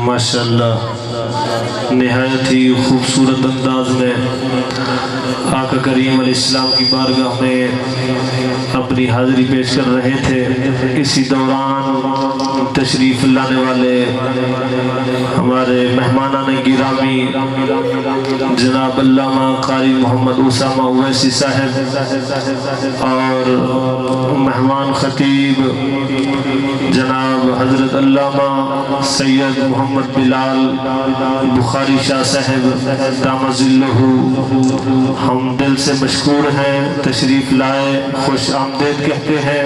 माशाअल्लाह नहायत ही खूबसूरत अंदाज में आका करीम अलैहिस्सलाम की बारगाह में अपनी हाज़िरी पेश कर रहे थे। इसी दौरान तशरीफ़ लाने वाले हमारे मेहमानान गिरामी जनाब अल्लामा कारी मोहम्मद उसामा उवैसी साहब और मेहमान खतीब जनाब हज़रत अल्लामा सैयद मोहम्मद बिलाल बुखारी शाह साहब दामजिल्लहु, हम दिल से मशकूर हैं। तशरीफ़ लाए, खुश आमदीद कहते हैं।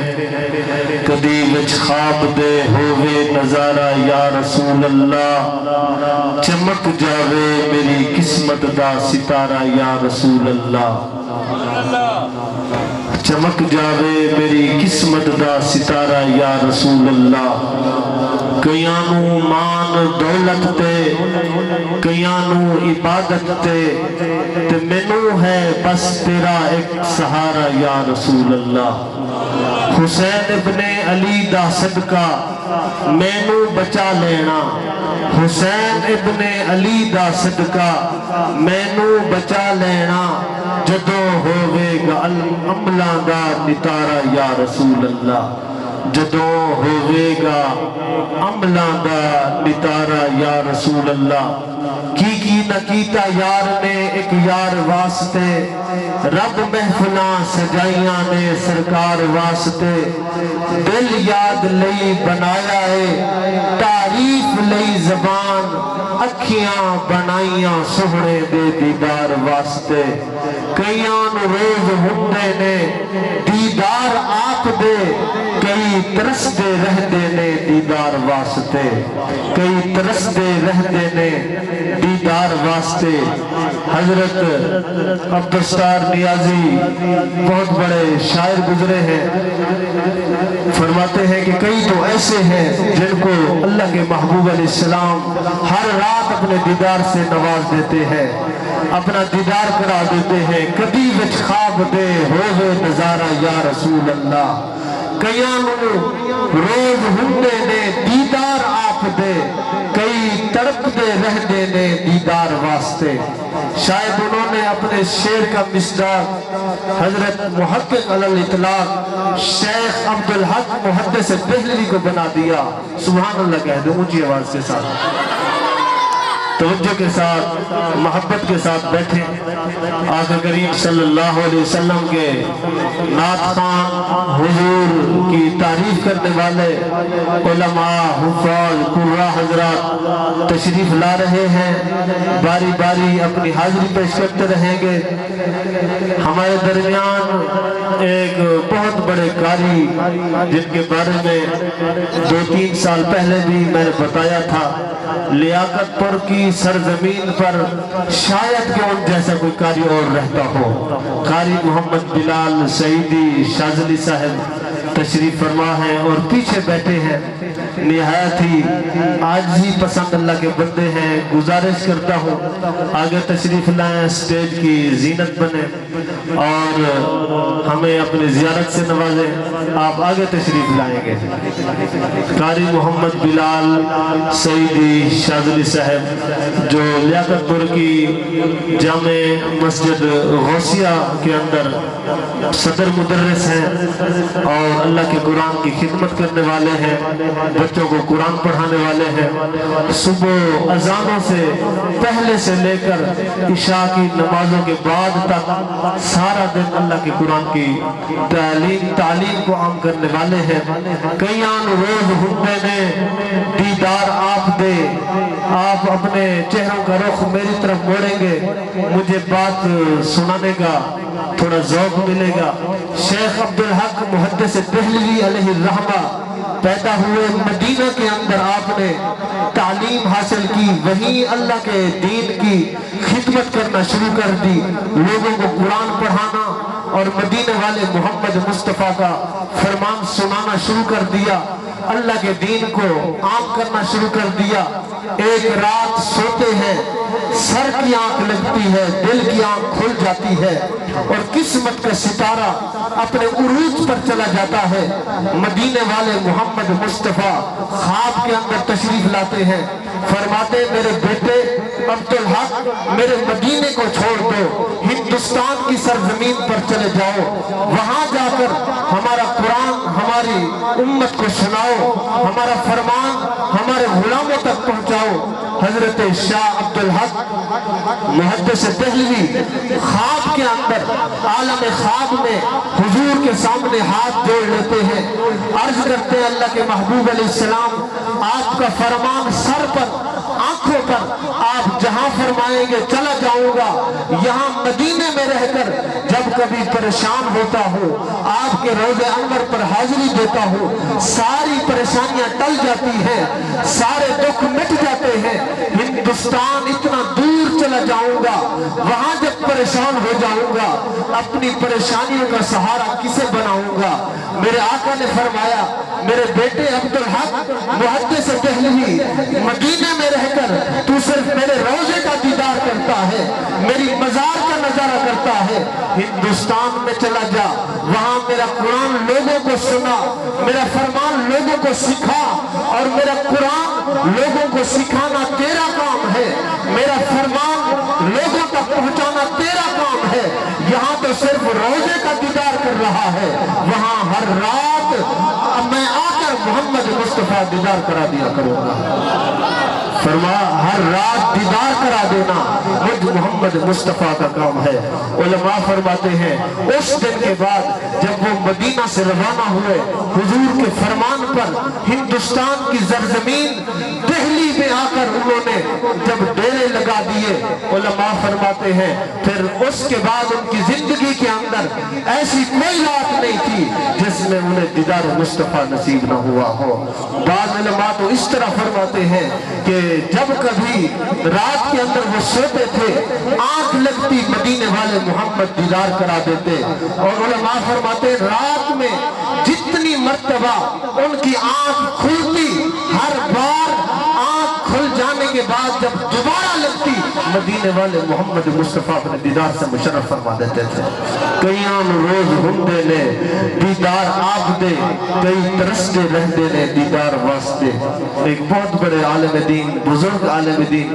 कदी विच ख्वाब दे होवे नज़ारा या रसूल अल्लाह, चमक जावे मेरी किस्मत दा सितारा या रसूल अल्लाह। चमक जावे मेरी किस्मत दा सितारा या रसूल अल्लाह। कईयां नू मान दौलत ते कईयां नू इबादत ते मैनू है बस तेरा एक सहारा या रसूल अल्लाह। हुसैन इब्ने अली दा सदका मैनू बचा लेना, हुसैन इब्ने अली दा सदका मैनू बचा लेना, जदों होवेगा अमलां दा नितारा या रसूल अल्लाह। जदों होवेगा अमलां दा नितारा या रसूल अल्लाह। की न कीता यार ने एक यार वास्ते, रब महफिलां सजाइयां ने सरकार वास्ते। दिल याद लई बनाया है तारीफ लई ज़बान, अखियां बनाइयां सोहणे दे दीदार वास्ते। कईयां नू रोज हुंदे ने दीदार आप दे, कई तरसदे रहते ने दीदार वास्ते, कई तरसदे रहते ने दीदार वास्ते। हजरत अब्दुस्तार नियाजी बहुत बड़े शायर गुजरे हैं। फरमाते हैं कि कई तो ऐसे हैं जिनको अल्लाह के महबूब अलैहिस्सलाम हर रात अपने दीदार से नवाज देते हैं, अपना दीदार करा देते हैं। कभी विच ख्वाब दे होवे नज़ारा या रसूल अल्लाह। कईयां नू रोज हुंदे ने दीदार आप दे, कई तड़पदे रहते ने दीदार वास्ते। शायद उन्होंने अपने शेर का मिसदाक हजरत मुहक्किक अलल इतलाक शेख अब्दुल हक मुहद्दिस देहलवी को बना दिया। सुभान अल्लाह कह दो ऊंची आवाज के साथ, तवज्जो के साथ, मोहब्बत के साथ बैठे। आका करीम सल्लल्लाहु अलैहि वसल्लम के नात खान हुजूर की तारीफ करने वाले उलमा हुफ़ाज़ कुर्रा हजरात तशरीफ ला रहे हैं। बारी बारी अपनी हाजिरी पेश करते रहेंगे। हमारे दरमियान एक बहुत बड़े कारी जिनके बारे में 2-3 साल पहले भी मैंने बताया था, लियाकतपुर की सरजमीन पर शायद के उन जैसा कोई कारी और रहता हो। कारी मोहम्मद बिलाल सईदी शाज़ली साहब तशरीफ फरमा है और पीछे बैठे हैं। निहायत ही आज ही पसंद अल्लाह के बंदे हैं। गुजारिश करता हूँ आगे तशरीफ लाएं, स्टेज की जीनत बने और हमें अपनी ज़ियारत से नवाजें। आप आगे तशरीफ लाएंगे। कारी मोहम्मद बिलाल सईदी शाज़ली साहब जो लियाकतपुर की जामे मस्जिद गौसिया के अंदर सदर मुदर्रिस हैं और अल्लाह के कुरान की खिदमत करने वाले हैं, बच्चों को कुरान पढ़ाने वाले हैं। सुबह अजानों से पहले से लेकर इशा की नमाजों के बाद तक सारा दिन अल्लाह के कुरान की तालीम को आम करने वाले हैं। कईयां रोज हुंदे ने दीदार आप दे, आप अपने चेहरों का रुख मेरी तरफ मोड़ेंगे, मुझे बात सुनाने का थोड़ा ज़ौक़ मिलेगा। शेख अब्दुल हक मुहद्दिस देहलवी अलैहि रहमा पैदा हुए मदीना के अंदर, आपने तालीम हासिल की, वहीं अल्लाह के दीन की खिदमत करना शुरू कर दी, लोगों को कुरान पढ़ाना और मदीने वाले मोहम्मद मुस्तफ़ा का फरमान सुनाना शुरू कर दिया। اللہ کے دین کو عام کرنا شروع کر دیا۔ ایک رات سوتے ہیں، سر کی آنکھ لگتی ہے، دل کی آنکھ کھل جاتی ہے اور قسمت کا ستارہ اپنے عروج پر چلا جاتا ہے۔ مدینے والے محمد مصطفیٰ خواب کے اندر تشریف لاتے ہیں، فرماتے ہیں میرے بیٹے عبدالحق میرے مدینے کو چھوڑ دو، ہندوستان کی سرزمین پر چلے جاؤ، وہاں جا کر ہمارا قرآن ہماری امت کو سناؤ، ہمارا فرمان ہمارے غلاموں تک پہنچاؤ۔ حضرت شاہ عبدالحق محدث دہلوی خواب کے اندر عالم خواب میں حضور کے سامنے ہاتھ جوڑ لیتے ہیں، عرض کرتے ہیں اللہ کے محبوب علیہ السلام آپ کا فرمان سر پر آنکھوں پر، آپ جہاں فرمائیں گے چلا جاؤں گا، یہاں مدینے میں رہ کر جب کبھی پریشان ہوتا ہوں آپ کے روضہ انور پر حاضری دیتا ہوں، ساری پریشانیاں ٹل جاتی ہیں، سارے دکھ مٹ جاتے ہیں۔ ہندوستان اتنا دور چلا جاؤں گا، وہاں جب پریشان ہو جاؤں گا اپنی پریشانیوں کا سہارا کسے بناؤں گا؟ میرے آقا نے فرمایا میرے بیٹے عبدالحق محدث دہلوی مدینے میں رہ کر تو صرف میرے روضے کا دیدار کرتا ہے، میری مزار کا نظارہ کرتا ہے، ہندوستان میں چلا جا، وہاں میرا قرآن لوگوں کو سنا، میرا فرمان لوگوں کو سکھا، اور میرا قرآن لوگوں کو سکھانا تیرا کام ہے، میرا فرمان لوگوں تک پہنچانا تیرا کام ہے۔ یہاں تو صرف روضے کا دیدار کر رہا ہے، وہاں ہر رات میں آ کر محمد مصطفیٰ دیدار کرا دیا کروں گا۔ فرمایا ہر رات دیدار کرا دینا مجھ محمد مصطفیٰ کا کام ہے۔ علماء فرماتے ہیں اس دن کے بعد جب وہ مدینہ سے روانہ ہوئے، حضور کے فرمان پر ہندوستان کی زرزمین دہلی میں آ کر انہوں نے جب ڈیرے لگا دیے، علماء فرماتے ہیں پھر اس کے بعد ان کی زندگی کے اندر ایسی کوئی رات نہیں تھی جس میں انہیں دیدار مصطفیٰ نصیب نہ ہوا ہو۔ بعض علماء تو اس طرح فرماتے ہیں کہ جب کبھی رات کے اندر وہ سوتے تھے آنکھ لگتی مدینے والے محمد دیدار کرا دیتے، اور علماء فرماتے ہیں رات میں جتنی مرتبہ ان کی آنکھ کھلتی ہر بار آنکھ کھل جانے کے بعد جب دوبارہ لگتی مدینے والے محمد مصطفیٰ اپنے دیدار سے مشرف فرما دیتے تھے۔ کئیاں روز ہندے نے دیدار آپ دے، کئی ترستے رہتے نے دیدار واسطے۔ ایک بہت بڑے عالم دین، بزرگ عالم دین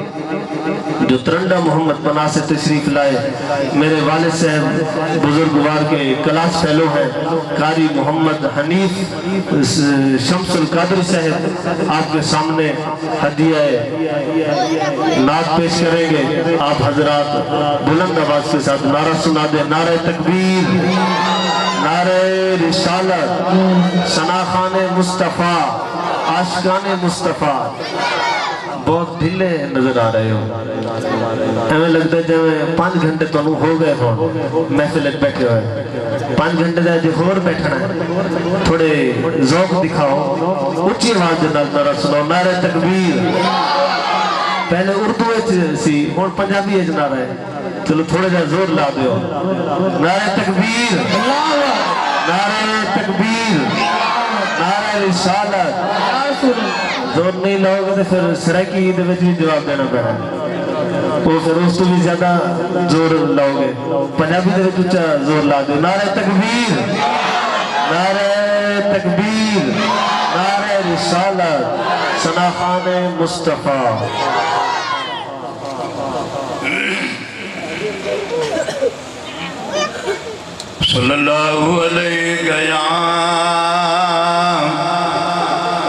جو ترنڈا محمد پناہ سے تشریف لائے، میرے والد صاحب بزرگوار کے کلاس فیلو ہیں، قاری محمد حنیف شمس القادری صاحب آپ کے سامنے ہدیہ نعت پیش کریں گے۔ آپ حضرات بلند آواز کے ساتھ نعرہ سنا دیں، نعرہ تکبیر، نعرہ رسالت، ثناخان مصطفیٰ، عاشقان مصطفیٰ۔ بہت ڈھلے نظر آ رہے ہو، ہمیں لگتا ہے جب 5 گھنٹے تو ہو گئے ہو محفل بیٹھے ہوئے، 5 گھنٹے دا جو اور بیٹھنا ہے، تھوڑے ذوق دکھاؤ، اچھی آواز دے نال نعرہ سناؤ، نعرہ تکبیر۔ پہلے اردو سی اور پنجابی نعرہ ہے، چلو تھوڑے جا زور لا دیو، نعرہ تکبیر، نعرہ تکبیر، نعرہ رسالت۔ زور نہیں لاؤ گے تو پھر سرائکی عید میں بھی جواب دینا پڑا، وہ پھر اس کو بھی زیادہ زور لاؤ گے، پنجابی دے وچ اچھا زور لا دیو، نعرہ تکبیر، نعرہ تکبیر، نعرہ رسالت، ثناخان مصطفیٰ۔ صلی اللہ علیہ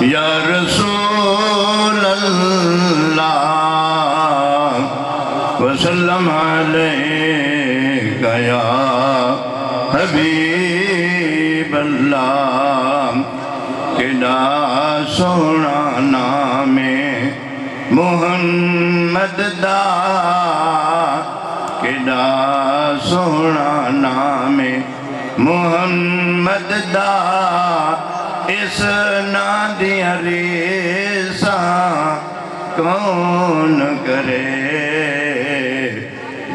یا رسول اللہ وسلم علیہ یا حبیب اللہ۔ کنا سونا نام محمد دا، کنا سونا نام محمد دا، اس نا دیا ریساں کون کرے،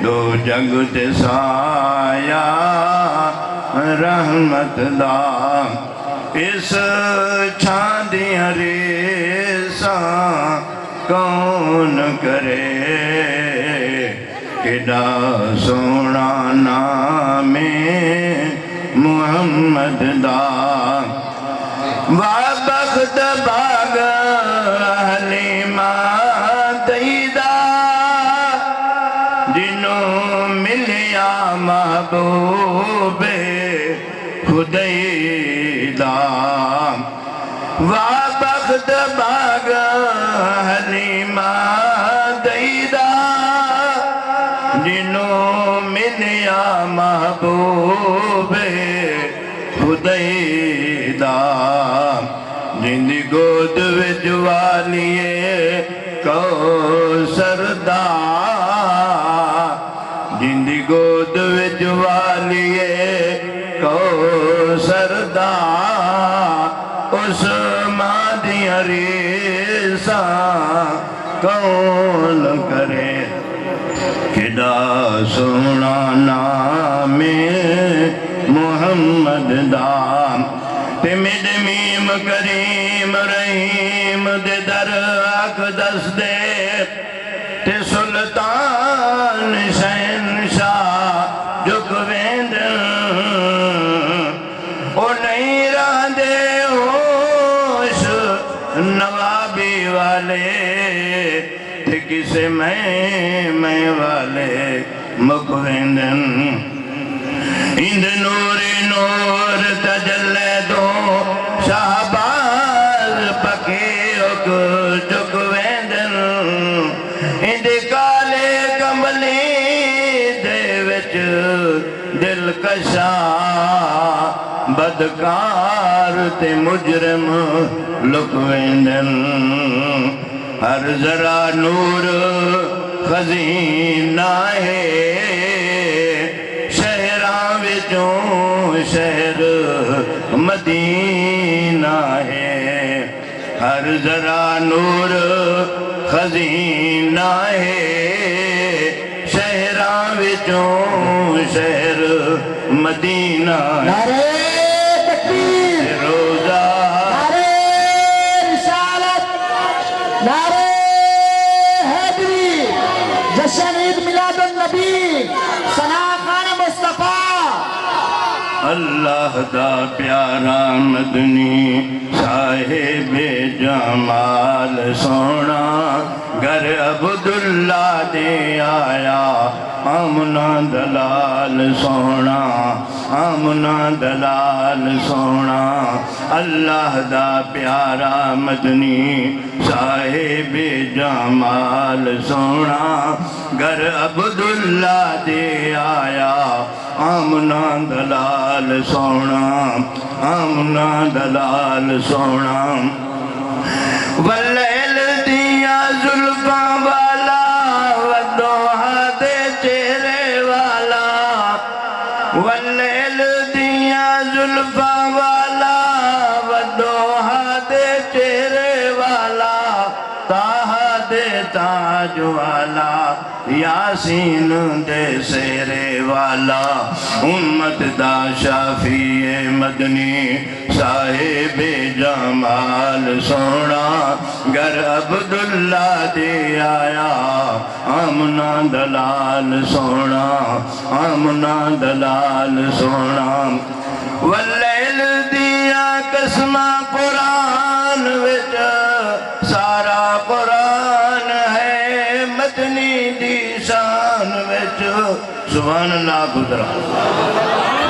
دو جگ تے سایہ رحمت دا، اس چھان دیاں ریساں کون کرے کڈا سونا نام محمد دا وابخت باغ حلیمہ تیدہ جنوں ملیا محبوب خدیدہ وابخت باغ حلیمہ تیدہ جنوں ملیا محبوب خدیدہ جندی گود وچ والیے کوثر دا جندی گود وچ والیے کوثر دا اس ماں دیاں ریساں کون کرے کڈا سونا نام محمد دا تے مڈ میم کریم رحیم دے در اقدس دے تے سلطان شہنشاہ جھک ویندن او نہیں راندے ہوش نوابی والے تے کسے میں والے مک ویندن اند نور نور تجلے دو شہباز پکے اک جھک ویندن اند کالے کملی دے وچ دل کشا بدکار تے مجرم لک ویندن ہر ذرا نور خزینہ ہے شہر مدینہ ہے ہر ذرا نور خزینہ ہے شہراں وچوں شہر مدینہ ہے نعرہ تکبیر، روزہ نعرہ رسالت، نعرہ حیدری، جشن عید میلاد النبی، ثنا خان مصطفیٰ۔ اللہ دا پیارا مدنی صاحب جمال سونا گر عبداللہ دے آیا آمنا دلال سونا آمنا دلال سونا اللہ دا پیارا مدنی صاحب جمال سونا گر عبداللہ دے آیا آمنا دلال سونا آمنا دلال سونا واللیل دیا زلفاں والا ودوہا دے چہرے والا واللیل دیا زلفاں والا ودوہا دے چہرے والا تاہا دے تاج والا یاسین دے سیرے والا امت دا شافی مدنی صاحب جمال سونا گر عبداللہ دے آیا آمنا دلال سونا آمنا دلال سونا واللیل دیا قسمہ قرآن وچ سارا قرآن ہے مدنی دی شان وچ سبحان اللہ قدرہ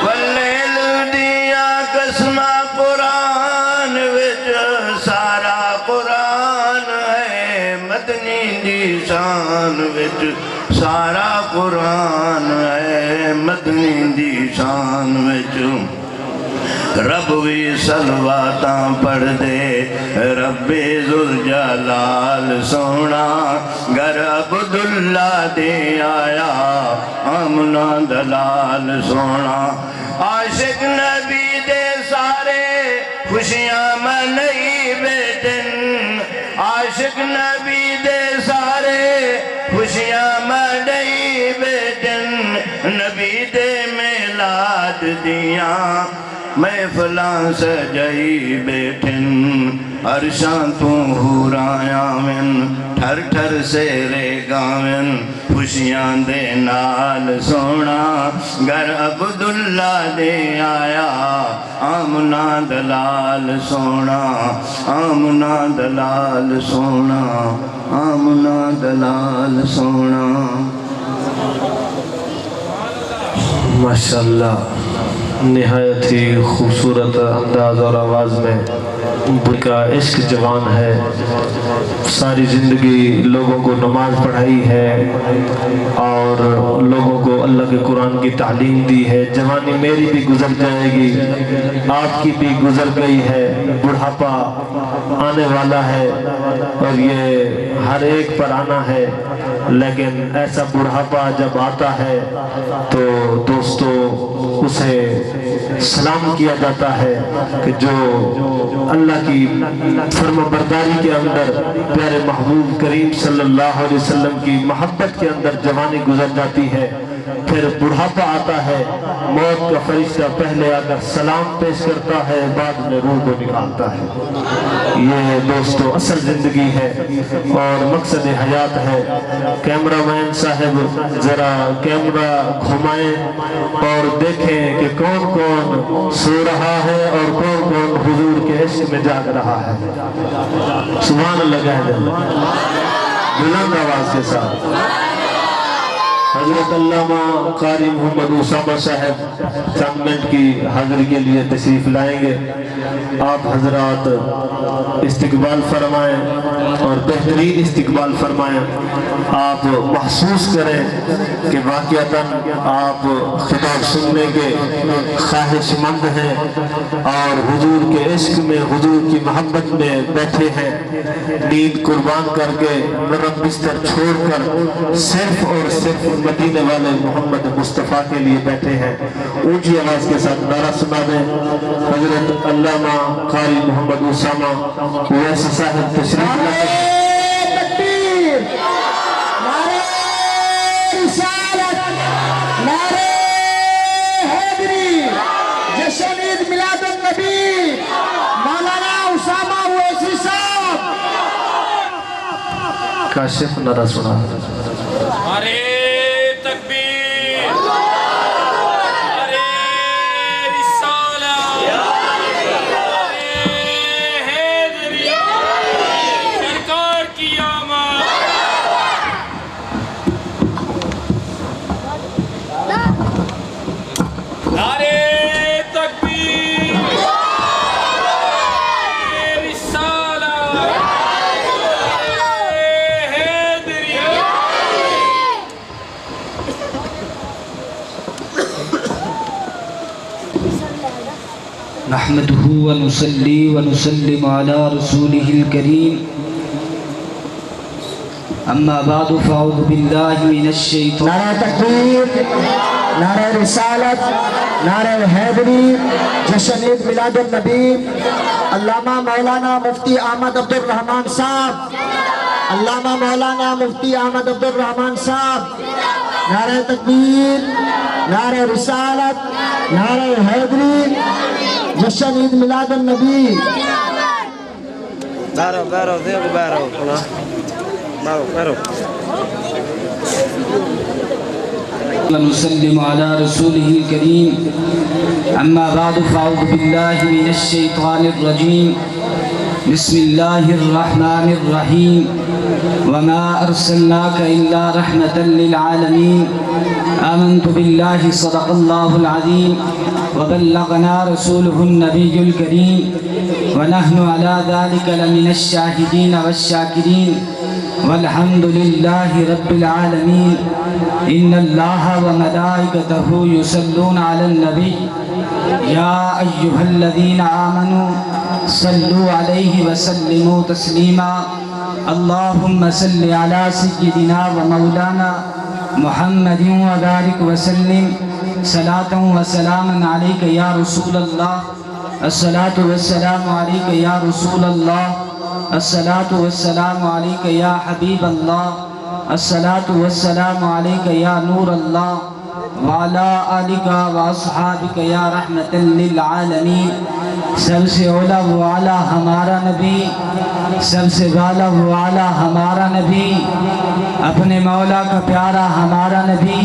واللیل دیا قسمہ قرآن وچ سارا قرآن ہے مدنی دی شان وچ سارا قرآن ہے مدنی دی شان وچ رب وی سلواتاں پڑھ دے رب ذوالجلال سونا گر عبداللہ دے آیا آمنا دلال سونا عاشق نبی دے سارے خوشیاں منائی بیٹن عاشق نبی دے سارے خوشیاں منائی بیٹن نبی دے میلاد دیاں محفلاں سجائی بیٹھن عرشاں تو حوراں آویں ٹھر ٹھر سیرے گاویں خوشیاں دے نال سونا گر عبداللہ دے آیا آمنہ دلال سونا آمنہ دلال سونا آمنہ دلال سونا ماشاءاللہ نہایت ہی خوبصورت انداز اور آواز میں ان کا عشق جوان ہے، ساری زندگی لوگوں کو نماز پڑھائی ہے اور لوگوں کو اللہ کے قرآن کی تعلیم دی ہے۔ جوانی میری بھی گزر جائے گی، آپ کی بھی گزر گئی ہے، بڑھاپا آنے والا ہے اور یہ ہر ایک پر آنا ہے، لیکن ایسا بڑھاپا جب آتا ہے تو دوستو اسے سلام کیا جاتا ہے کہ جو اللہ کی فرما برداری کے اندر پیارے محبوب کریم صلی اللہ علیہ وسلم کی محبت کے اندر جوانی گزر جاتی ہے، پھر بڑھاپا آتا ہے، موت کا فرشتہ پہلے آ کر سلام پیش کرتا ہے، بعد میں روح کو نکالتا ہے۔ یہ دوستو اصل زندگی ہے اور مقصد حیات ہے۔ کیمرہ مین صاحب ذرا کیمرہ گھمائیں اور دیکھیں کہ کون کون سو رہا ہے اور کون کون حضور کے عشق میں جاگ رہا ہے۔ سبحان اللہ کہہ دیں بلند آواز کے ساتھ۔ حضرت علامہ قاری محمد اسامہ صاحب چند منٹ کی حاضری کے لیے تشریف لائیں گے، آپ حضرات استقبال فرمائیں اور بہترین استقبال فرمائیں۔ آپ محسوس کریں کہ واقعتاً آپ خطاب سننے کے خواہش مند ہیں اور حضور کے عشق میں، حضور کی محبت میں بیٹھے ہیں، نیند قربان کر کے نرم بستر چھوڑ کر صرف اور صرف مدینے والے محمد مصطفیٰ کے لیے بیٹھے ہیں۔ اونچی آواز کے ساتھ نعرہ سنا دیں۔ حضرت علامہ قاری محمد اسامہ اویسی صاحب تشریف لائے ہیں۔ تکبیر، نعرہ رسالت، نعرہ حیدری، جشن عید میلاد النبی، مولانا اسامہ اویسی صاحب۔ کاشف نعرہ سنا۔ نحمده ونصلي ونسلم على رسوله الكريم اما بعد فاعوذ بالله من الشيطان۔ نعرہ تکبیر، نعرہ رسالت، نعرہ حیدری، جشن عید میلاد النبی، علامہ مولانا مفتی احمد عبد الرحمن صاحب، علامہ مولانا مفتی احمد عبد الرحمن صاحب۔ نعرہ تکبیر، نعرہ رسالت، نعرہ حیدری، جشن عید میلاد النبی۔ ونسلم على رسوله الكريم اما بعد فاعوذ بالله من الشيطان الرجيم بسم الله الرحمن الرحيم وما ارسلناك الا رحمة للعالمين آمنت بالله صدق الله العظيم وبلغنا رسوله النبي الكريم ونحن على ذلك لمن الشاهدين والشاكرين والحمد لله رب العالمين إن الله وملائكته يصلون على النبي يا أيها الذين آمنوا صلوا عليه وسلموا تسليما اللهم صل على سيدنا ومولانا محمد وبارك وسلم صلاة وسلاما عليك يا رسول الله الصلاة والسلام عليك يا رسول الله الصلاة والسلام عليك يا حبيب الله الصلاة والسلام عليك يا نور الله वाला आलिका व अस्हाबिका या रहमतल लिल आलमीन। सबसे औला वो आला हमारा नबी, सबसे वाला वो आला हमारा नबी, अपने मौला का प्यारा हमारा नबी,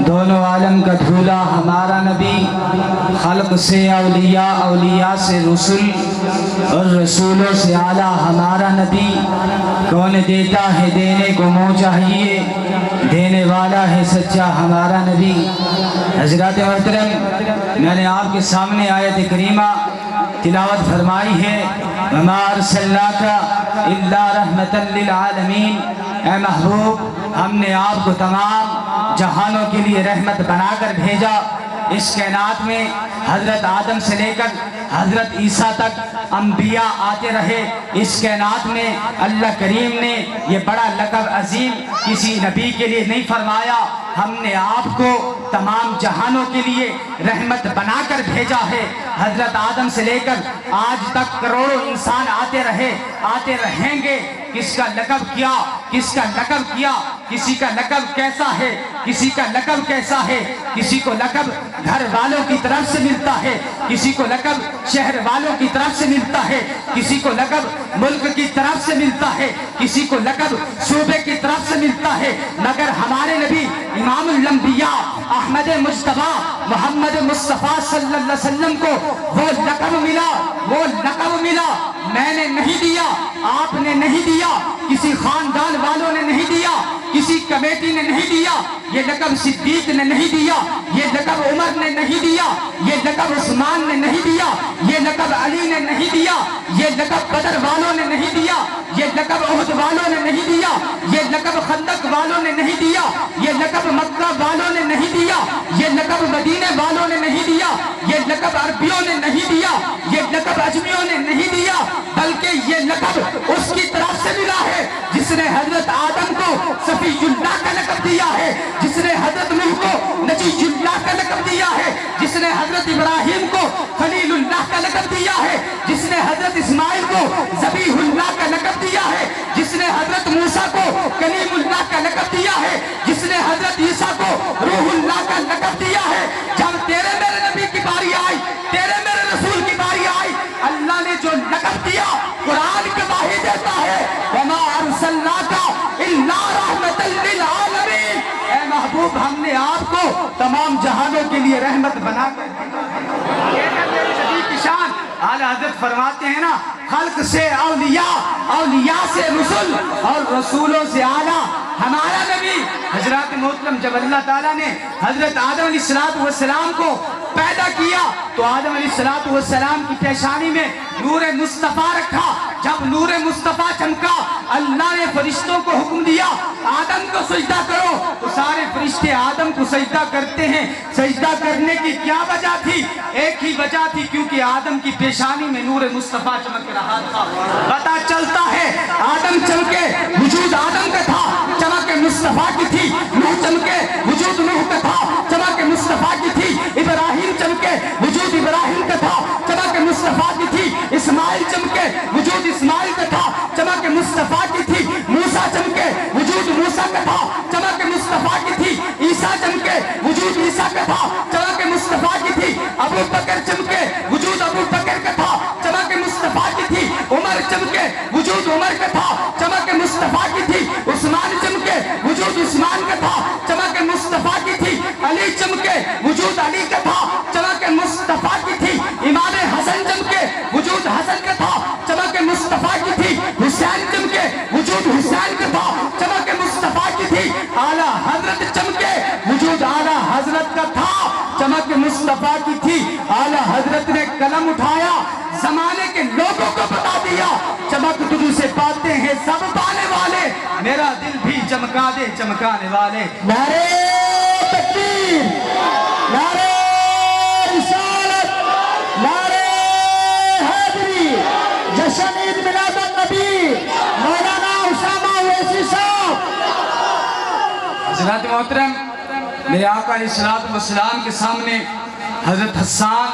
दोनों आलम का धूला हमारा नबी, खल्क से औलिया, औलिया से रसूल और रसूलों से आला हमारा नबी। कौन देता है देने को मुँह चाहिए, देने वाला है सच्चा हमारा नबी। हज़रात मोहतरम, मैंने आपके सामने आयत करीमा तिलावत फरमाई है, वमा अरसलनाका इल्ला रहमतल लिल आलमीन। ऐ महबूब, हमने आपको तमाम जहानों के लिए रहमत बनाकर भेजा। इस कायनात में हज़रत आदम से लेकर हज़रत ईसा तक अंबिया आते रहे। इस कायनात में अल्लाह करीम ने ये बड़ा लक़ब अजीम किसी नबी के लिए नहीं फरमाया, हमने आपको तमाम जहानों के लिए रहमत बनाकर भेजा है। हज़रत आदम से लेकर आज तक करोड़ों इंसान आते रहे, आते रहेंगे। किसका लक़ब किया, किसका लक़ब किया, किसी का लक़ब कैसा है, किसी का लक़ब कैसा है। किसी को लक़ब घर वालों की तरफ से मिलता है, किसी को लक़ब शहर वालों की तरफ से मिलता है, किसी को लक़ब मुल्क की तरफ से मिलता है, किसी को लक़ब सूबे की तरफ से मिलता है। मगर हमारे नबी इमामुल अंबिया अहमद मुस्तफ़ा मोहम्मद मुस्तफ़ा सल्लल्लाहु अलैहि वसल्लम को वो लक़ब मिला, वो लक़ब मिला। मैंने नहीं दिया, आपने नहीं दिया, किसी खानदान वालों ने नहीं दिया, किसी कमेटी ने नहीं दिया, ये लक़ब सिद्दीक ने नहीं दिया, ये लक़ब उमर ने नहीं दिया, ये लक़ब उस्मान ने नहीं दिया, ये लक़ब अली ने नहीं दिया, ये लक़ब बदर वालों ने नहीं दिया, ये लक़ब उहद वालों ने नहीं दिया, ये लक़ब खंदक वालों ने नहीं दिया, ये लक़ब मक्का वालों ने नहीं दिया, ये लक़ब मदीने वालों ने नहीं दिया, ये लक़ब अरबियों ने नहीं दिया, ये लक़ब अजमियों ने नहीं दिया, बल्कि ये लक़ब उसकी तरफ से मिला है जिसने हजरत आदम को सफीयुल्लाह का लक़ब दिया है, जिसने हजरत नूह को नजीयुल्लाह का लक़ब दिया है, जिसने हजरत इब्राहिम को खलीलुल्लाह का लक़ब दिया है, जिसने हजरत इस्माइल को ज़बीहुल्लाह का लक़ब दिया है, जिसने हजरत मूसा को कलीमुल्लाह का लक़ब दिया है, जिसने हजरत ईसा को रूहुल्लाह का लक़ब दिया है। जब तेरे मेरे नबी की बारी आई, तेरे मेरे रसूल की बारी आई, अल्लाह ने जो लक़ब दिया कुरान गवाही देता है, वमा अरसलनाका इल्ला रहमतल लिल आलमीन। ऐ महबूब, हमने आपको तमाम जहानों के लिए रहमत बनाकर शान आला हज़रत फरमाते हैं ना, खल्क से औलिया, औलिया से रसूल और रसूलों से आला हमारा नबी। हज़रत मोहतरम, जब अल्लाह ताला ने हज़रत आदम अलैहिस्सलाम को पैदा किया तो आदम अलैहिस्सलाम की पेशानी में नूर मुस्तफ़ा रखा। जब नूर मुस्तफ़ा चमका, अल्लाह ने फरिश्तों को हुक्म दिया आदम को सजदा करो, तो सारे फरिश्ते आदम को सजदा करते हैं। सजदा करने की क्या वजह थी? एक ही वजह थी, क्योंकि आदम की पेशानी में नूर मुस्तफ़ा चमक रहा था। पता चलता है आदम चमके, वजूद आदम का था, चमक मुस्तफ़ा की थी। नूह चमके, वजूद नूह का था, चमक मुस्तफ़ा की थी। इब्राहिम चमके, वजूद इब्राहिम का था, चमक मुस्तफ़ा की थी। इस्माइल चमके, वजूद इस्माइल का था, चमक मुस्तफ़ा की थी। मूसा चमके, वजूद मूसा का था, चमक मुस्तफ़ा की थी। ईसा चमके, वजूद ईसा का था, चमक मुस्तफ़ा की थी। अबू बकर चमके, वजूद अबू बकर का था, चमक मुस्तफ़ा की थी। उमर चमके, वजूद उमर का था, चमक मुस्तफ़ा की थी। उस्मान चमके, वजूद उस्मान का था, चमक मुस्तफ़ा की थी। अली चमके, वजूद अली का था, चमक मुस्तफ़ा की थी। इमाम हसन चमके, वजूद हसन का था, चमक मुस्तफ़ा की थी। हुसैन चमके, वजूद हुसैन का था, चमक मुस्तफ़ा की थी। आला हजरत चमके, वजूद आला हजरत का था, चमक मुस्तफ़ा की थी। आला हजरत ने कलम उठाया, जमाने के लोगों को बता दिया, चमक तुझसे पाते हैं सब पाने वाले, मेरा दिल भी चमका दे चमकाने वाले। नारे तकबीर, नारे रिसालत, नारे हैदरी, जश्न ईद मिलादुन नबी, मौलाना उसामा ओवैसी साहब। हज़रत मोहतरम, मेरे आका अलैहिस्सलाम के सामने हज़रत हसन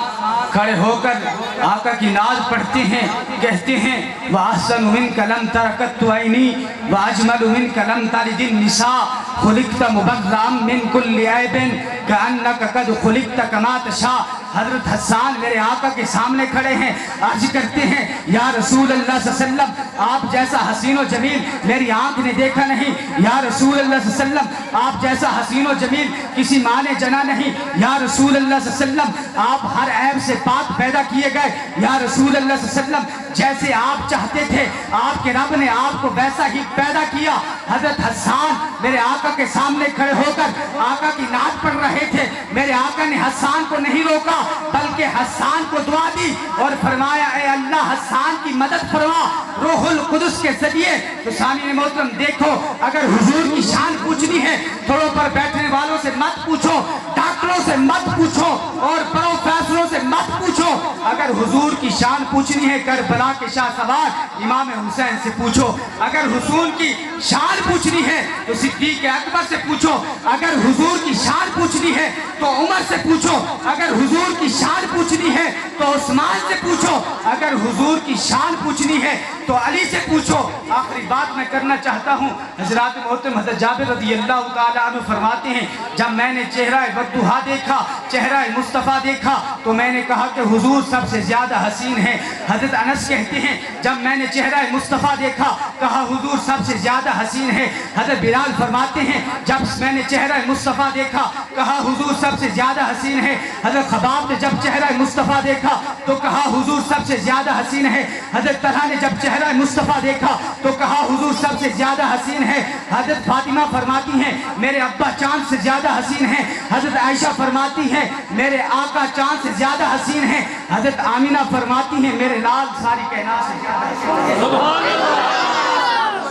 खड़े होकर आका की नाज पढ़ते हैं, कहते हैं वअहसन मिनका लम तरकत ऐनी वअजमल मिनका लम तलिदिन निसा खुलिक़त मुबर्रअम मिन कुल्लि ऐबिन कअन्नका क़द खुलिक़त कमा तशा। हज़रत हसन मेरे आका के सामने खड़े हैं, अर्ज करते हैं या रसूल अल्लाह सल्लल्लाहु अलैहि वसल्लम आप जैसा हसीन व जमील मेरी आंख ने देखा नहीं। या रसूल अल्लाह सल्लल्लाहु अलैहि वसल्लम आप जैसा हसीन व जमील किसी माँ ने जना नहीं। या रसूल अल्लाह सल्लल्लाहु अलैहि वसल्लम आप हर ऐब से पाक पैदा किए गए। या रसूल अल्लाह सल्लल्लाहु अलैहि वसल्लम जैसे आप चाहते थे आपके रब ने आपको वैसा ही पैदा किया। हजरत हसन मेरे आका के सामने खड़े होकर आका की नात पढ़ रहे थे। मेरे आका ने हसन को नहीं रोका बल्कि हसन को दुआ दी और फरमाया ए अल्लाह हसन की मदद फरमा रूहुल कुदस के जरिए। तो सामने मोहतरम देखो, अगर हुजूर की शान पूछनी है थोड़ों पर बैठने वालों से मत पूछो, डॉक्टरों से मत पूछो और प्रोफेसरों से मत पूछो। अगर हुजूर की शान पूछनी है करबला के शाह सवार इमाम हुसैन से पूछो। अगर हुजूर की शान पूछनी है तो सिद्दीक अकबर से पूछो। अगर हुजूर की शान पूछनी है तो उमर से पूछो। अगर हुजूर की शान पूछनी है तो उस्मान से पूछो। अगर हुजूर की शान पूछनी है तो अली से पूछो। आखिरी बात मैं करना चाहता हूँ, हजरात मोहतरम हज़रत जाबिर रज़ियल्लाहु ताला अन्हु फरमाते हैं जब मैंने चेहरा बद्दुहा देखा, चेहरा मुस्तफ़ा देखा तो मैंने कहा कि हुजूर सबसे ज़्यादा हसीन है। हज़रत अनस कहते हैं जब मैंने चेहरा मुस्तफ़ा देखा कहा हुजूर सबसे ज़्यादा हसीन है। हज़रत बिलाल फरमाते हैं जब मैंने चेहरा मुस्तफ़ा देखा कहा हुजूर सबसे ज़्यादा हसीन है। हज़रत खबाब ने जब चेहरा मुस्तफ़ा देखा तो कहा हुजूर सबसे ज़्यादा हसीन है। हज़रत तलहा ने जब चेहरा मुस्तफ़ा देखा तो कहा हुजूर सबसे ज़्यादा हसीन है। हज़रत फातिमा फरमाती हैं मेरे अब्बा चाँद से ज़्यादा हसीन है। हज़रत आयशा फरमाती हैं मेरे आका चाँद से ज़्यादा हसीन है। हज़रत आमिना फरमाती हैं मेरे लाल सारी कायनात से ज़्यादा हसीन है।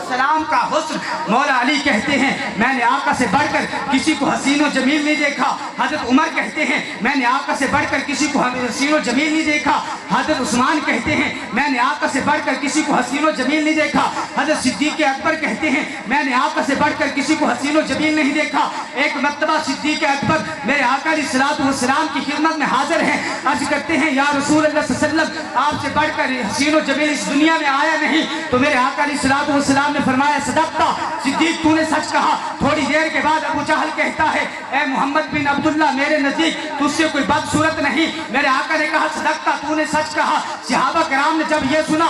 सलाम का हुस्न मौला अली कहते हैं मैंने आका से बढ़कर किसी को हसीन व जमील नहीं देखा। हज़रत उमर कहते हैं मैंने आका से बढ़कर किसी को हसीन व जमील नहीं देखा। हज़रत उस्मान कहते हैं मैंने आका से बढ़कर किसी को हसीन व जमील नहीं देखा। हज़रत सिद्दीक अकबर कहते हैं मैंने आका से बढ़कर किसी को हसीन व जमील नहीं देखा। एक मर्तबा सिद्दीक अकबर मेरे आका अलैहिस्सलातु वस्सलाम की खिदमत में हाजिर हैं, अर्ज करते हैं या रसूल अल्लाह सल्लल्लाहु अलैहि वसल्लम आपसे बढ़कर हसीन व जमील इस दुनिया में आया नहीं। तो मेरे आका अलैहिस्सलातु वस्सलाम फरमाया सदक्ता सिद्दीक तूने सच कहा। थोड़ी देर के बाद अबू जहल कहता है ए मोहम्मद बिन अब्दुल्ला मेरे नजदीक तुझसे कोई बदसूरत नहीं। मेरे आका ने कहा सदक्ता तूने सच कहा। सहाबा कराम ने जब ये सुना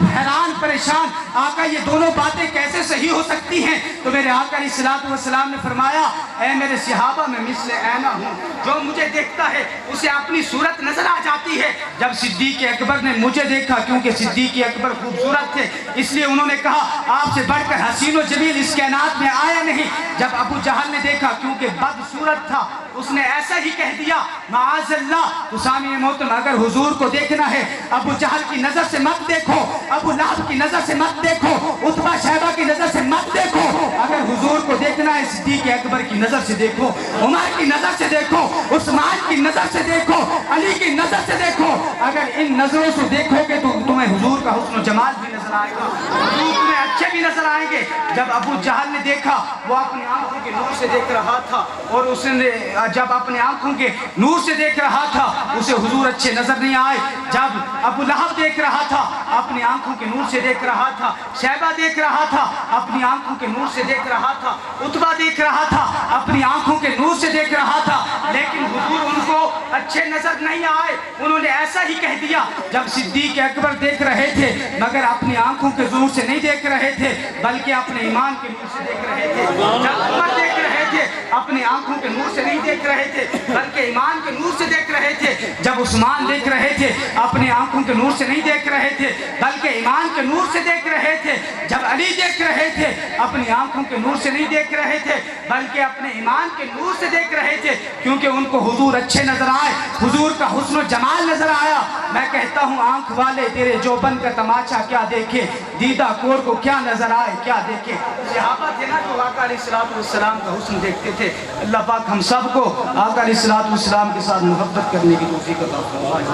हैरान परेशान आका ये दोनों बातें कैसे सही हो सकती हैं। तो मेरे आका अलैहिस्सलातु वस्सलाम ने फरमाया ए मेरे सहाबा में मिस्ल ऐना हूँ, जो मुझे देखता है उसे अपनी सूरत नजर आ जाती है। जब सिद्दीक अकबर ने मुझे देखा क्योंकि सिद्दीक अकबर खूबसूरत थे इसलिए उन्होंने कहा आपसे बढ़कर हसीन व जमील इस कायनात में आया नहीं। जब अबू जहल ने देखा क्योंकि बदसूरत था उसने ऐसा ही कह दिया माअज़ल्लाह। तो सामने मोहतरम अगर हुजूर को देखना है अबू जहल की नजर से मत देखो, अबू लहब की नजर से मत देखो, उतबा शैबा की नजर से मत देखो। अगर हुजूर को देखना है सिद्दीक अकबर की नजर से देखो, उमर की नजर से देखो, उस्मान की नजर से देखो, अली की नजर से देखो। अगर इन नजरों से देखोगे तो तुम्हें हुजूर का हुस्न जमाल भी नजर आएगा, हुजूर तुम्हें अच्छे भी नजर आएंगे। जब अबू जहल ने देखा वो अपनी आंखों के नूर से देख रहा था और उसने जब अपने आंखों के नूर से देख रहा था उसे हुजूर अच्छे नजर नहीं आए। जब अबू लहब देख रहा था अपनी आंखों के नूर से देख रहा था, शैबा देख रहा था अपनी आंखों के नूर से देख रहा था, उतबा देख रहा था अपनी आंखों के नूर से देख रहा था, लेकिन हुजूर उनको अच्छे नजर नहीं आए। उन्होंने ऐसा ही कह दिया। जब सिद्दीक अकबर देख रहे थे मगर अपनी आंखों के नूर से नहीं देख रहे थे बल्कि अपने ईमान के नूर से देख रहे थे। जब उमर देख रहे थे अपनी आंखों के नूर से नहीं देख रहे थे बल्कि ईमान के नूर से देख रहे थे। जब उस्मान देख रहे थे अपनी आंखों के नूर से नहीं देख रहे थे बल्कि ईमान के नूर से देख रहे थे। जब अली देख रहे थे अपनी आंखों के नूर से नहीं देख रहे थे बल्कि अपने ईमान के नूर से देख रहे थे, क्योंकि उनको हुजूर अच्छे नजर आए, हुजूर का हुस्न जमाल नजर आया। मैं कहता हूँ आंख वाले तेरे जोबन का तमाशा क्या देखे, दीदा कोर को क्या नजर आए क्या देखे। सहाबा थे ना जो आका अलैहिस्सलातु वस्सलाम का हुस्न देखते थे। अल्लाह पाक हम सबको आका अलैहिस्सलातु वस्सलाम के साथ मोहब्बत करने की तौफीक अता फरमाए।